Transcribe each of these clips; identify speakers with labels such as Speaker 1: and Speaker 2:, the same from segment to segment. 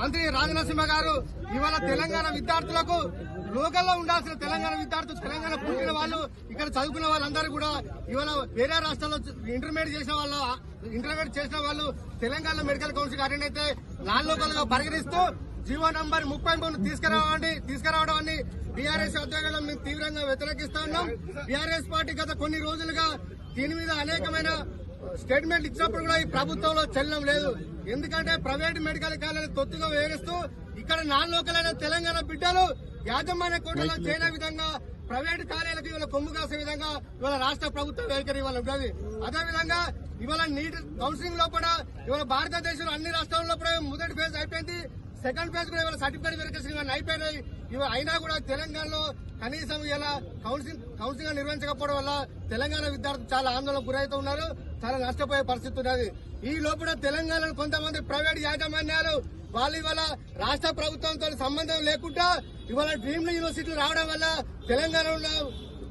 Speaker 1: మంత్రి రాజనరసింహ గారు ఇవాళ తెలంగాణ విద్యార్థులకు లోకల్లో ఉండాల్సిన తెలంగాణ విద్యార్థులు, తెలంగాణ పుట్టిన వాళ్ళు, ఇక్కడ చదువుకున్న వాళ్ళందరూ కూడా ఇవాళ వేరే రాష్ట్రాల్లో ఇంటర్మీడియట్ చేసిన వాళ్ళు తెలంగాణ మెడికల్ కౌన్సిల్ అటెండ్ అయితే నాన్ లోకల్ గా పరిగణిస్తూ జీవో నంబర్ 33 తీసుకురావడం అని బీఆర్ఎస్ ఆధ్వర్యంలో మేము తీవ్రంగా వ్యతిరేకిస్తా ఉన్నాం. బీఆర్ఎస్ పార్టీ గత కొన్ని రోజులుగా దీని మీద అనేకమైన స్టేట్మెంట్ ఇచ్చినప్పుడు కూడా ఈ ప్రభుత్వంలో చెల్లడం లేదు. ఎందుకంటే ప్రైవేట్ మెడికల్ కాలేజీ తొత్తుగా వేరుస్తూ ఇక్కడ నాన్ లోకల్ అయిన తెలంగాణ బిడ్డలు యాజమాన్య కోటలో చేయని విధంగా ప్రైవేట్ కాలేజీలకు ఇవాళ కొమ్ము కాసే విధంగా ఇవాళ రాష్ట్ర ప్రభుత్వం వైఖరి ఇవాళ ఉంటుంది. అదేవిధంగా ఇవాళ నీట్ కౌన్సిలింగ్ లో కూడా ఇవాళ భారతదేశంలో అన్ని రాష్ట్రాల్లో కూడా మొదటి ఫేజ్ అయిపోయింది, సెకండ్ ఫేజ్ కూడా ఇవాళ సర్టిఫికేట్ వెరిఫికేషన్ అయిపోయినాయి. ఇవి అయినా కూడా తెలంగాణలో కనీసం ఇలా కౌన్సిలింగ్ నిర్వహించకపోవడం వల్ల తెలంగాణ విద్యార్థులు చాలా ఆందోళనకు గురవుతూ ఉన్నారు, చాలా నష్టపోయే పరిస్థితి ఉన్నది. ఈ లోపల తెలంగాణలో కొంతమంది ప్రైవేట్ యాజమాన్యాలు వాళ్ళు ఇవాళ రాష్ట్ర ప్రభుత్వంతో సంబంధం లేకుండా ఇవాళ డ్రీమ్ యూనివర్సిటీలు రావడం వల్ల తెలంగాణలో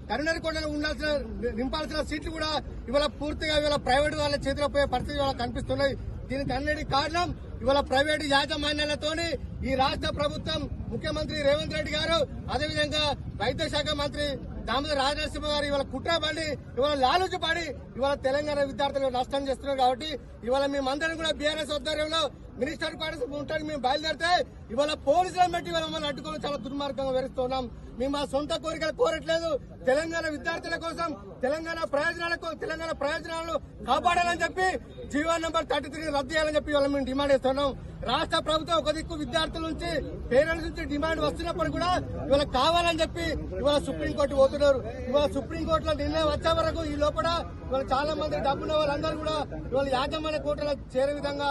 Speaker 1: కరీంనగర్ నింపాల్సిన సీట్లు కూడా ఇవాళ పూర్తిగా ఇవాళ ప్రైవేట్ వాళ్ళ చేతిలో పోయే పరిస్థితి ఇవాళ కనిపిస్తున్నాయి. దీనికి అన్నిటి కారణం ఇవాళ ప్రైవేటు యాజమాన్యాలతోని ఈ రాష్ట్ర ప్రభుత్వం, ముఖ్యమంత్రి రేవంత్ రెడ్డి గారు, అదేవిధంగా వైద్య శాఖ మంత్రి దామోదర్ రాజనరసింహ గారు ఇవాళ కుట్రపడి ఇవాళ లాలూచి పడి ఇవాళ తెలంగాణ విద్యార్థులు నష్టం చేస్తున్నారు. కాబట్టి ఇవాళ మేమందరం కూడా బీఆర్ఎస్ ఆధ్వర్యంలో మినిస్టర్ క్వార్టర్స్ ఉంటానికి మేము బయలుదేరితే ఇవాళ పోలీసులను బట్టి ఇవాళ మమ్మల్ని అడ్డుకోవడం చాలా దుర్మార్గంగా వివరిస్తున్నాం. మేము మా సొంత కోరికలు కోరట్లేదు. తెలంగాణ విద్యార్థుల కోసం తెలంగాణ ప్రయోజనాలను కాపాడాలని చెప్పి జీవో నంబర్ 33 రద్దు చేయాలని చెప్పి ఇవాళ మేము డిమాండ్ చేస్తున్నాం. రాష్ట్ర ప్రభుత్వం ఒక దిక్కు విద్యార్థుల నుంచి, పేరెంట్స్ నుంచి డిమాండ్ వస్తున్నప్పుడు కూడా ఇవాళ కావాలని చెప్పి ఇవాళ సుప్రీంకోర్టు పోతున్నారు. ఇవాళ సుప్రీంకోర్టులో నిర్ణయం వచ్చే వరకు ఈ లోపల ఇవాళ చాలా మంది డబ్బున్న వాళ్ళందరూ కూడా ఇవాళ యాజమాన్య కోర్టులో చేరే విధంగా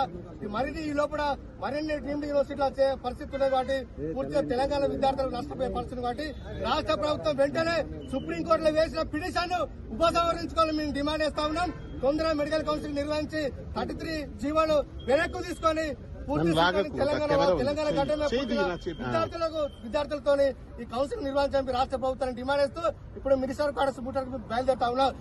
Speaker 1: మరిన్ని ఈ లోపల మరిన్ని డ్రీమ్డ్ యూనివర్సిటీలు వచ్చే పరిస్థితి ఉన్నది. కాబట్టి పూర్తిగా తెలంగాణ విద్యార్థులకు నష్టపోయే పరిస్థితి. కాబట్టి రాష్ట్ర ప్రభుత్వం వెంటనే సుప్రీంకోర్టులో వేసిన పిటిషన్ ఉపసంహరించుకోవాలని మేము డిమాండ్ చేస్తా ఉన్నాం. తొందరగా మెడికల్ కౌన్సిల్ నిర్వహించి 33 జీవోలు వెనక్కు తీసుకొని తెలంగాణ గడ్డమే విద్యార్థులతో ఈ కౌన్సిల్ నిర్వహించడానికి రాష్ట్ర ప్రభుత్వాన్ని డిమాండ్ చేస్తూ ఇప్పుడు మినిస్టర్ క్వార్టర్స్ బయలుదేరుతా ఉన్నాం.